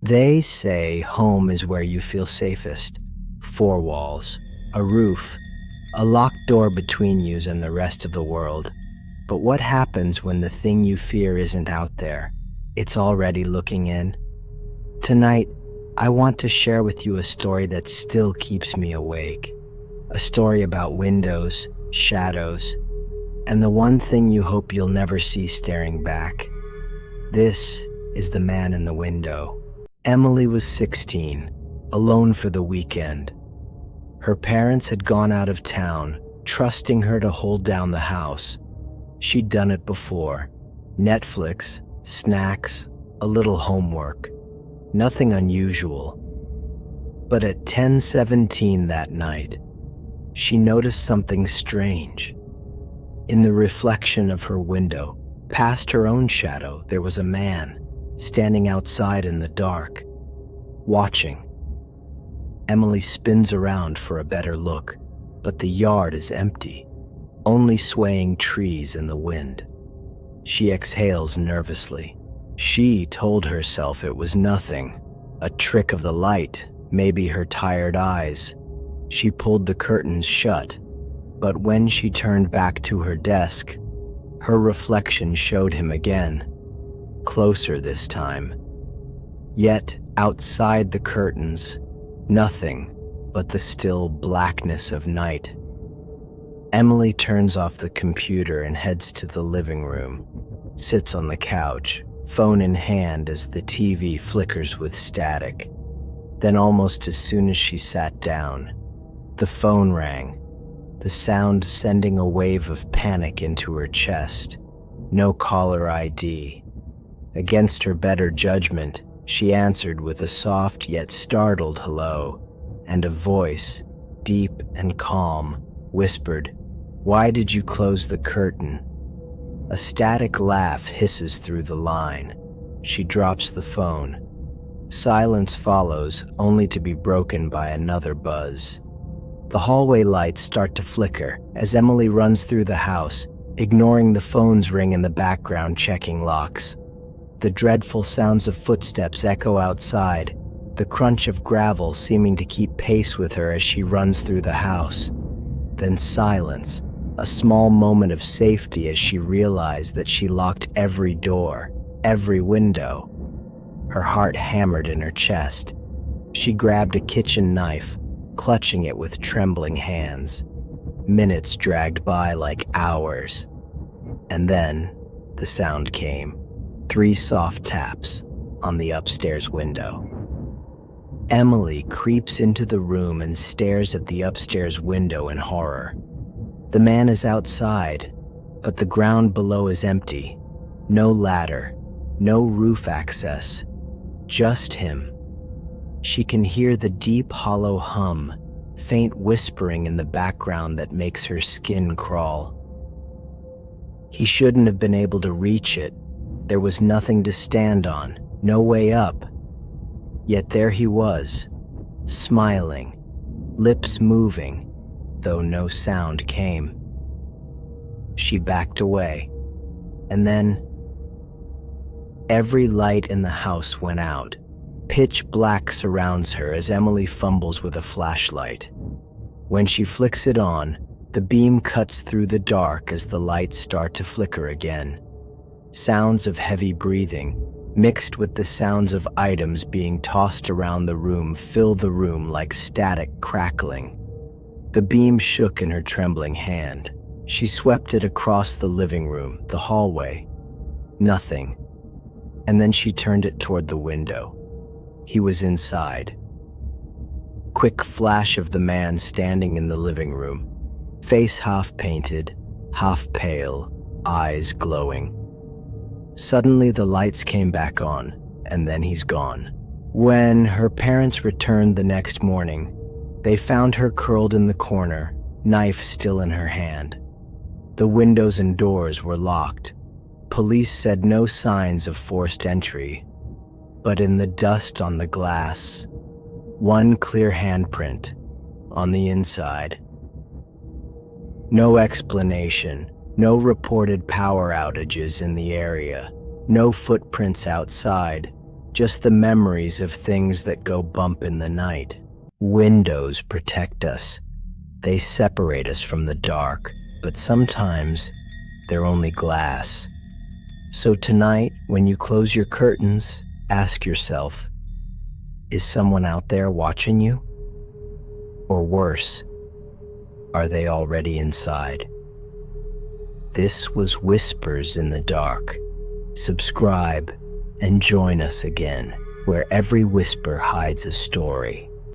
They say home is where you feel safest. Four walls, a roof, a locked door between you and the rest of the world. But what happens when the thing you fear isn't out there? It's already looking in. Tonight, I want to share with you a story that still keeps me awake. A story about windows, shadows, and the one thing you hope you'll never see staring back. This is The Man in the Window. Emily was 16, alone for the weekend. Her parents had gone out of town, trusting her to hold down the house. She'd done it before. Netflix, snacks, a little homework. Nothing unusual. But at 10:17 that night, she noticed something strange. In the reflection of her window, past her own shadow, there was a man standing outside in the dark, watching. Emily spins around for a better look, but the yard is empty, only swaying trees in the wind. She exhales nervously. She told herself it was nothing, a trick of the light, maybe her tired eyes. She pulled the curtains shut, but when she turned back to her desk, her reflection showed him again, closer this time. Yet, outside the curtains, nothing but the still blackness of night. Emily turns off the computer and heads to the living room, sits on the couch, phone in hand as the TV flickers with static. Then almost as soon as she sat down, the phone rang, the sound sending a wave of panic into her chest. No caller ID. Against her better judgment, she answered with a soft yet startled hello, and a voice, deep and calm, whispered, "Why did you close the curtain?" A static laugh hisses through the line. She drops the phone. Silence follows, only to be broken by another buzz. The hallway lights start to flicker as Emily runs through the house, ignoring the phone's ring in the background, checking locks. The dreadful sounds of footsteps echo outside, the crunch of gravel seeming to keep pace with her as she runs through the house. Then silence, a small moment of safety as she realized that she locked every door, every window. Her heart hammered in her chest. She grabbed a kitchen knife, clutching it with trembling hands. Minutes dragged by like hours. And then the sound came. 3 soft taps on the upstairs window. Emily creeps into the room and stares at the upstairs window in horror. The man is outside, but the ground below is empty. No ladder, no roof access, just him. She can hear the deep, hollow hum, faint whispering in the background that makes her skin crawl. He shouldn't have been able to reach it. There was nothing to stand on, no way up. Yet there he was, smiling, lips moving, though no sound came. She backed away, and then every light in the house went out. Pitch black surrounds her as Emily fumbles with a flashlight. When she flicks it on, the beam cuts through the dark as the lights start to flicker again. Sounds of heavy breathing, mixed with the sounds of items being tossed around the room, fill the room like static crackling. The beam shook in her trembling hand. She swept it across the living room, the hallway. Nothing. And then she turned it toward the window. He was inside. Quick flash of the man standing in the living room, face half painted, half pale, eyes glowing. Suddenly the lights came back on, and then he's gone. When her parents returned the next morning, they found her curled in the corner, knife still in her hand. The windows and doors were locked. Police said no signs of forced entry, but in the dust on the glass, one clear handprint on the inside. No explanation, no reported power outages in the area, no footprints outside, just the memories of things that go bump in the night. Windows protect us. They separate us from the dark, but sometimes they're only glass. So tonight, when you close your curtains, ask yourself, is someone out there watching you? Or worse, are they already inside? This was Whispers in the Dark. Subscribe and join us again, where every whisper hides a story.